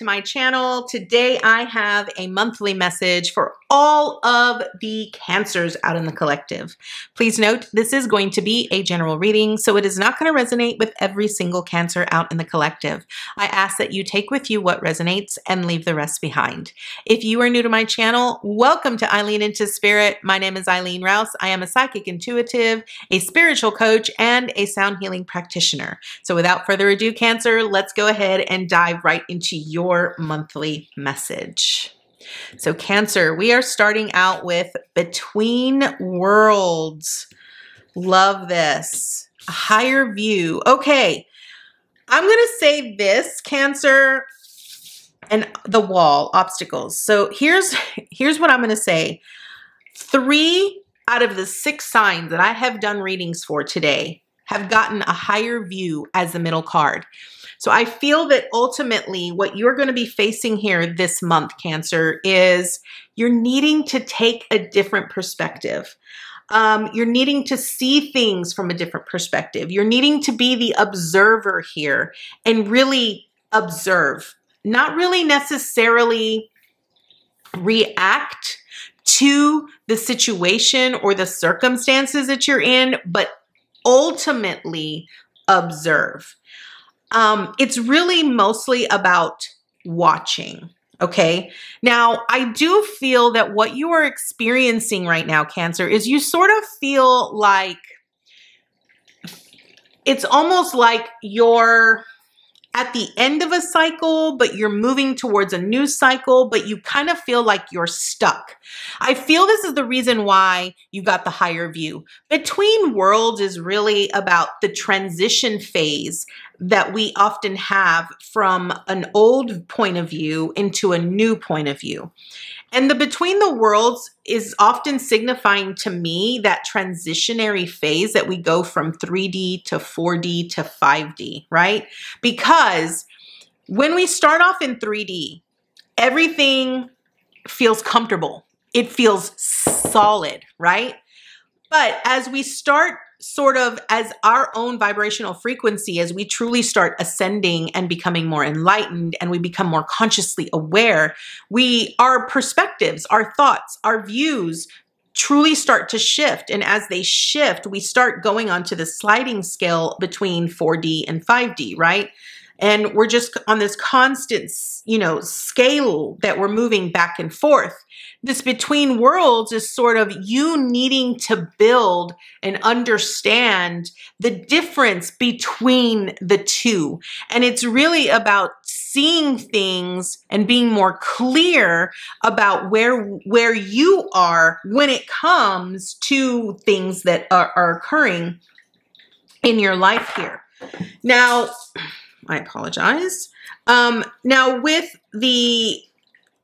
to my channel. Today I have a monthly message for all of the Cancers out in the collective. Please note, this is going to be a general reading, so it is not going to resonate with every single Cancer out in the collective. I ask that you take with you what resonates and leave the rest behind. If you are new to my channel, welcome to Eileen Into Spirit. My name is Eileen Rouse. I am a psychic intuitive, a spiritual coach, and a sound healing practitioner. So without further ado, Cancer, let's go ahead and dive right into your monthly message. So Cancer, we are starting out with Between Worlds. Love this. A higher view. Okay, I'm going to say this, Cancer, and the wall, obstacles. So here's what I'm going to say. 3 out of the 6 signs that I have done readings for today have gotten a higher view as the middle card. So I feel that ultimately what you're going to be facing here this month, Cancer, is you're needing to take a different perspective. You're needing to see things from a different perspective. You're needing to be the observer here and really observe, not really necessarily react to the situation or the circumstances that you're in, but ultimately observe. It's really mostly about watching. Okay. Now, I do feel that what you are experiencing right now, Cancer, is you sort of feel like it's almost like you're at the end of a cycle, but you're moving towards a new cycle, but you kind of feel like you're stuck. I feel this is the reason why you got the higher view. Between Worlds is really about the transition phase that we often have from an old point of view into a new point of view. And the Between the Worlds is often signifying to me that transitionary phase that we go from 3D to 4D to 5D, right? Because when we start off in 3D, everything feels comfortable. It feels solid, right? But as we start sort of as our own vibrational frequency, as we truly start ascending and becoming more enlightened and we become more consciously aware, our perspectives, our thoughts, our views truly start to shift. And as they shift, we start going onto the sliding scale between 4D and 5D, right? And we're just on this constant, scale that we're moving back and forth. This Between Worlds is sort of you needing to build and understand the difference between the two. And it's really about seeing things and being more clear about where you are when it comes to things that are occurring in your life here. Now, I apologize. Now with the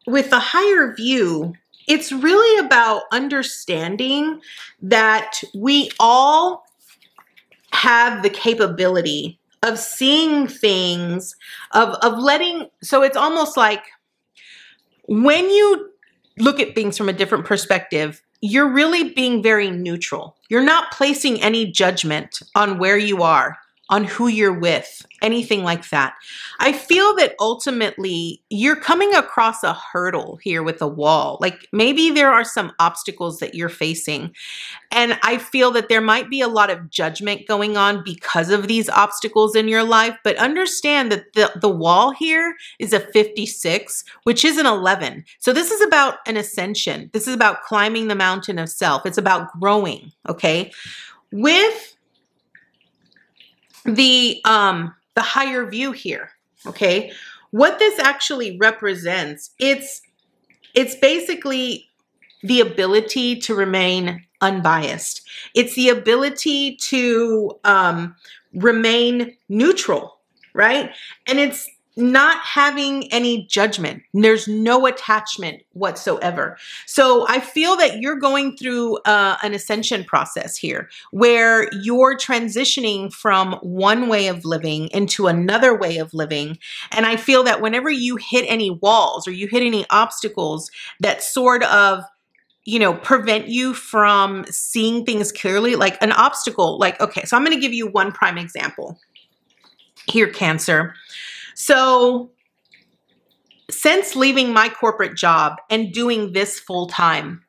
higher view, it's really about understanding that we all have the capability of seeing things, of letting, so it's almost like when you look at things from a different perspective, you're really being very neutral. You're not placing any judgment on where you are, on who you're with, anything like that. I feel that ultimately you're coming across a hurdle here with a wall. Like maybe there are some obstacles that you're facing. And I feel that there might be a lot of judgment going on because of these obstacles in your life. But understand that the wall here is a 56, which is an 11. So this is about an ascension. This is about climbing the mountain of self. It's about growing, okay? With the higher view here, okay? What this actually represents, it's basically the ability to remain unbiased. It's the ability to remain neutral, right? And it's not having any judgment. There's no attachment whatsoever. So I feel that you're going through an ascension process here where you're transitioning from one way of living into another way of living. And I feel that whenever you hit any walls or you hit any obstacles that sort of prevent you from seeing things clearly, like an obstacle, like, okay, so I'm going to give you one prime example here, Cancer. So since leaving my corporate job and doing this full time,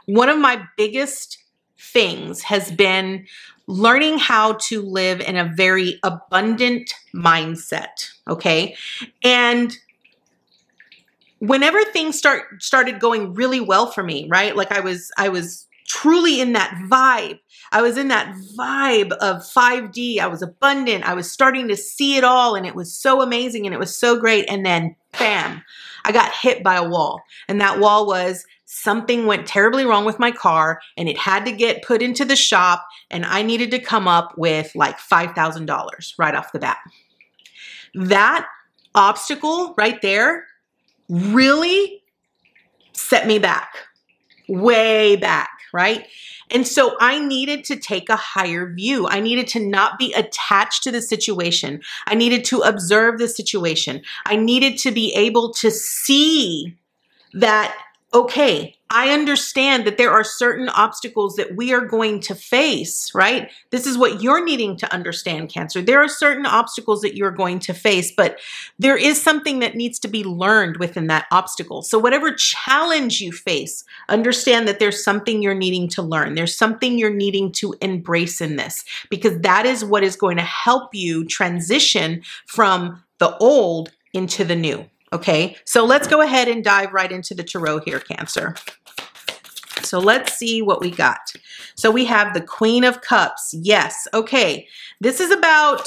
one of my biggest things has been learning how to live in a very abundant mindset, okay? And whenever things started going really well for me, right? Like I was truly in that vibe. I was in that vibe of 5D. I was abundant. I was starting to see it all, and it was so amazing and it was so great. And then bam, I got hit by a wall. And that wall was something went terribly wrong with my car, and it had to get put into the shop, and I needed to come up with like $5,000 right off the bat. That obstacle right there really set me back, way back, right? And so I needed to take a higher view. I needed to not be attached to the situation. I needed to observe the situation. I needed to be able to see that, okay, I understand that there are certain obstacles that we are going to face, right? This is what you're needing to understand, Cancer. There are certain obstacles that you're going to face, but there is something that needs to be learned within that obstacle. So whatever challenge you face, understand that there's something you're needing to learn. There's something you're needing to embrace in this, because that is what is going to help you transition from the old into the new. Okay, so let's go ahead and dive right into the tarot here, Cancer. So let's see what we got. So we have the Queen of Cups. Yes, okay. This is about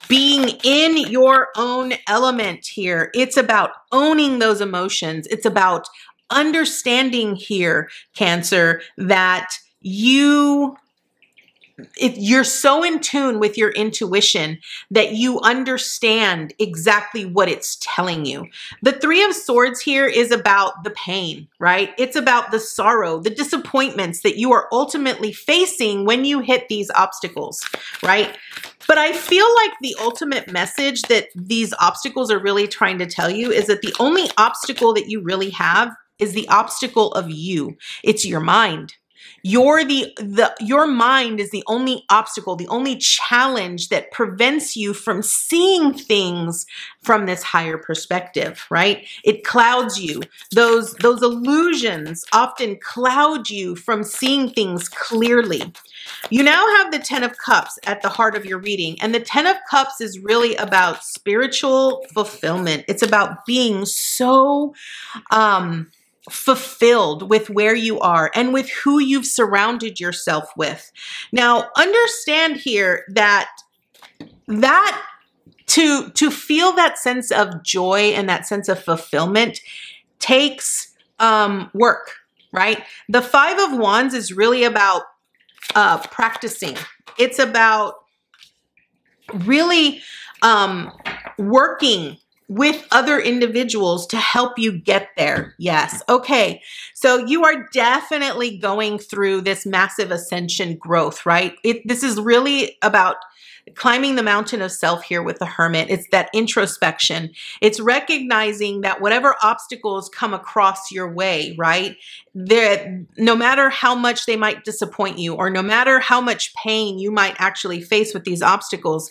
being in your own element here. It's about owning those emotions. It's about understanding here, Cancer, that you're so in tune with your intuition that you understand exactly what it's telling you. The Three of Swords here is about the pain, right? It's about the sorrow, the disappointments that you are ultimately facing when you hit these obstacles, right? But I feel like the ultimate message that these obstacles are really trying to tell you is that the only obstacle that you really have is the obstacle of you. It's your mind. Your mind is the only obstacle, the only challenge that prevents you from seeing things from this higher perspective, right? It clouds you. Those illusions often cloud you from seeing things clearly. You now have the Ten of Cups at the heart of your reading, and the Ten of Cups is really about spiritual fulfillment. It's about being so fulfilled with where you are and with who you've surrounded yourself with. Now, understand here that to feel that sense of joy and that sense of fulfillment takes work, right? The Five of Wands is really about practicing. It's about really working with other individuals to help you get there. Yes. Okay. So you are definitely going through this massive ascension growth, right? This is really about climbing the mountain of self here with the Hermit. It's that introspection. It's recognizing that whatever obstacles come across your way, right? No matter how much they might disappoint you, or no matter how much pain you might actually face with these obstacles,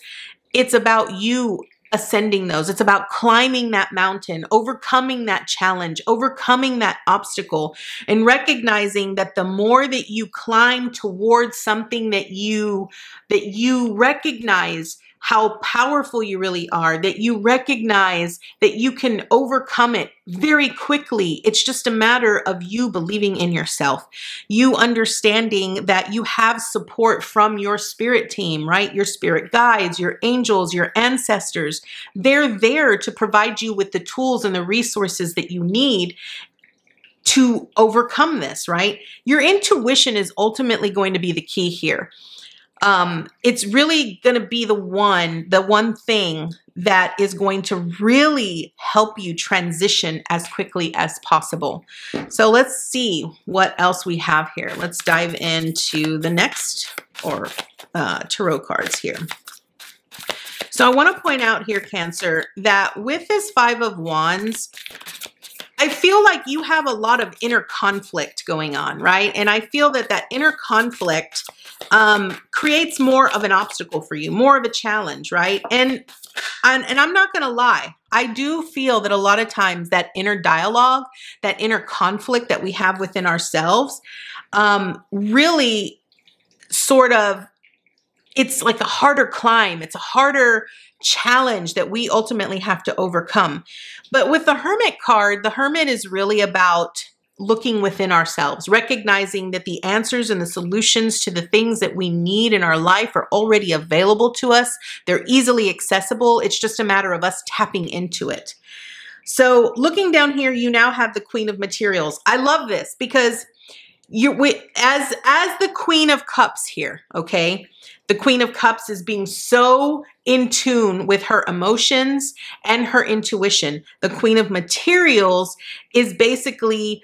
it's about you ascending those. It's about climbing that mountain, overcoming that challenge, overcoming that obstacle, and recognizing that the more that you climb towards something that you recognize how powerful you really are, that you recognize that you can overcome it very quickly. It's just a matter of you believing in yourself, you understanding that you have support from your spirit team, right? Your spirit guides, your angels, your ancestors. They're there to provide you with the tools and the resources that you need to overcome this, right? Your intuition is ultimately going to be the key here. It's really going to be the one thing that is going to really help you transition as quickly as possible. So let's see what else we have here. Let's dive into the next tarot cards here. So I want to point out here, Cancer, that with this Five of Wands, I feel like you have a lot of inner conflict going on, right? And I feel that that inner conflict creates more of an obstacle for you, more of a challenge, right? And and I'm not going to lie, I do feel that a lot of times that inner dialogue, that inner conflict that we have within ourselves, really sort of, it's like a harder climb. It's a harder challenge that we ultimately have to overcome. But with the Hermit card, the Hermit is really about looking within ourselves, recognizing that the answers and the solutions to the things that we need in our life are already available to us. They're easily accessible. It's just a matter of us tapping into it. So looking down here, you now have the Queen of Materials. I love this because as the Queen of Cups here, okay? The Queen of Cups is being so in tune with her emotions and her intuition. The Queen of Materials is basically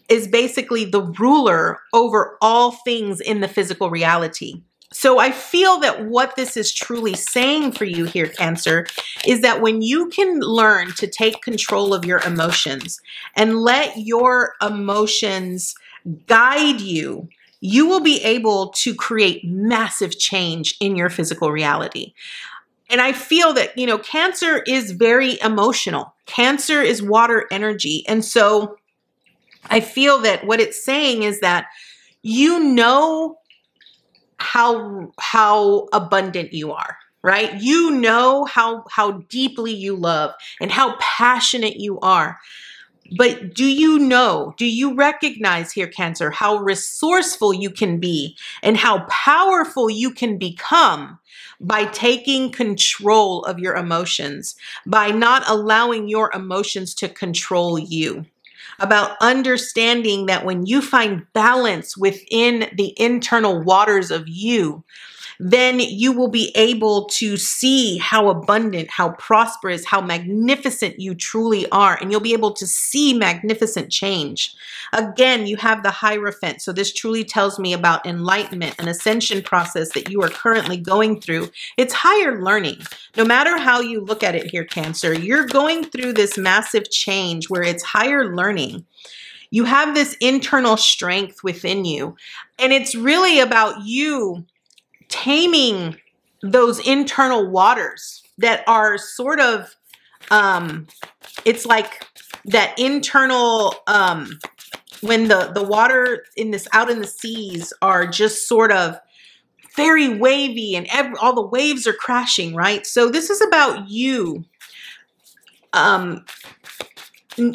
the ruler over all things in the physical reality. So I feel that what this is truly saying for you here, Cancer, is that when you can learn to take control of your emotions and let your emotions guide you, you will be able to create massive change in your physical reality. And I feel that, you know, Cancer is very emotional. Cancer is water energy. And so I feel that what it's saying is that you know how abundant you are, right? You know how deeply you love and how passionate you are. But do you recognize here, Cancer, how resourceful you can be and how powerful you can become by taking control of your emotions, by not allowing your emotions to control you? About understanding that when you find balance within the internal waters of you, then you will be able to see how abundant, how prosperous, how magnificent you truly are. And you'll be able to see magnificent change. Again, you have the Hierophant. So this truly tells me about enlightenment, an ascension process that you are currently going through. It's higher learning. No matter how you look at it here, Cancer, you're going through this massive change where it's higher learning. You have this internal strength within you. And it's really about you taming those internal waters that are sort of, it's like that internal, when the water out in the seas are just sort of very wavy and all the waves are crashing, right? So this is about you,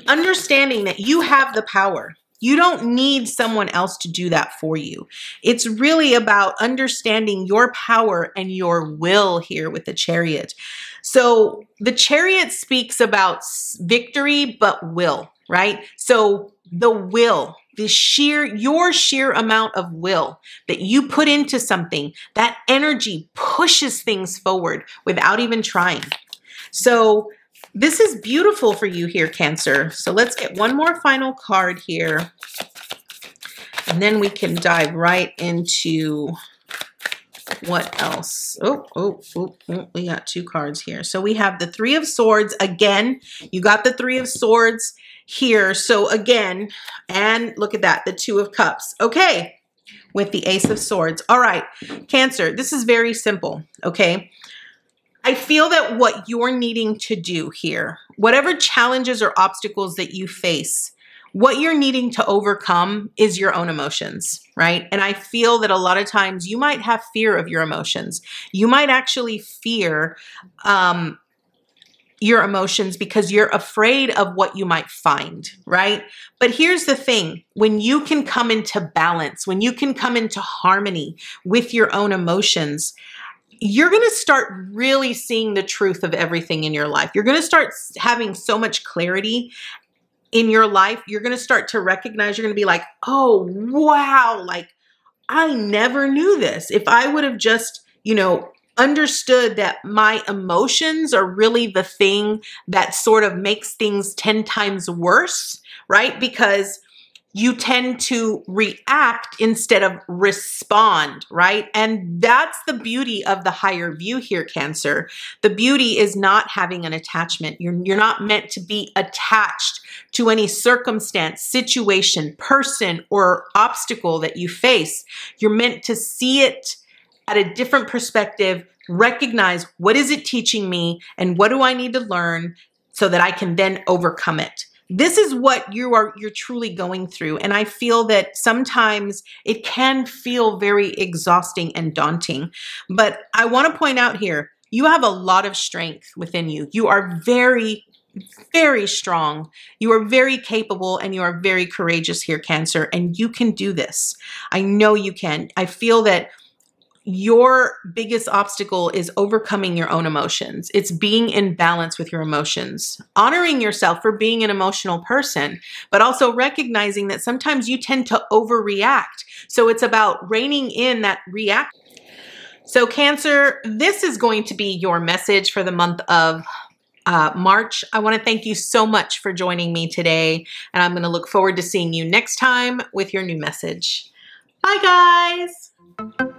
understanding that you have the power. You don't need someone else to do that for you. It's really about understanding your power and your will here with the Chariot. So the Chariot speaks about victory, but will, right? So the will, your sheer amount of will that you put into something, that energy pushes things forward without even trying. So this is beautiful for you here, Cancer. So let's get one more final card here. And then we can dive right into what else. Oh, we got two cards here. So we have the Three of Swords. Again, you got the Three of Swords here. So again, and look at that, the Two of Cups. Okay, with the Ace of Swords. All right, Cancer, this is very simple, okay? I feel that what you're needing to do here, whatever challenges or obstacles that you face, what you're needing to overcome is your own emotions, right? And I feel that a lot of times you might have fear of your emotions. You might actually fear your emotions because you're afraid of what you might find, right? But here's the thing, when you can come into balance, when you can come into harmony with your own emotions, you're going to start really seeing the truth of everything in your life. You're going to start having so much clarity in your life. You're going to start to recognize, you're going to be like, oh, wow, like I never knew this. If I would have just, you know, understood that my emotions are really the thing that sort of makes things 10 times worse, right? Because you tend to react instead of respond, right? And that's the beauty of the higher view here, Cancer. The beauty is not having an attachment. You're not meant to be attached to any circumstance, situation, person, or obstacle that you face. You're meant to see it at a different perspective, recognize what is it teaching me and what do I need to learn so that I can then overcome it. This is what you're truly going through. And I feel that sometimes it can feel very exhausting and daunting. But I want to point out here, you have a lot of strength within you. You are very, very strong. You are very capable and you are very courageous here, Cancer, and you can do this. I know you can. I feel that your biggest obstacle is overcoming your own emotions. It's being in balance with your emotions, honoring yourself for being an emotional person, but also recognizing that sometimes you tend to overreact. So it's about reining in that react. So Cancer, this is going to be your message for the month of March. I want to thank you so much for joining me today, and I'm going to look forward to seeing you next time with your new message. Bye, guys.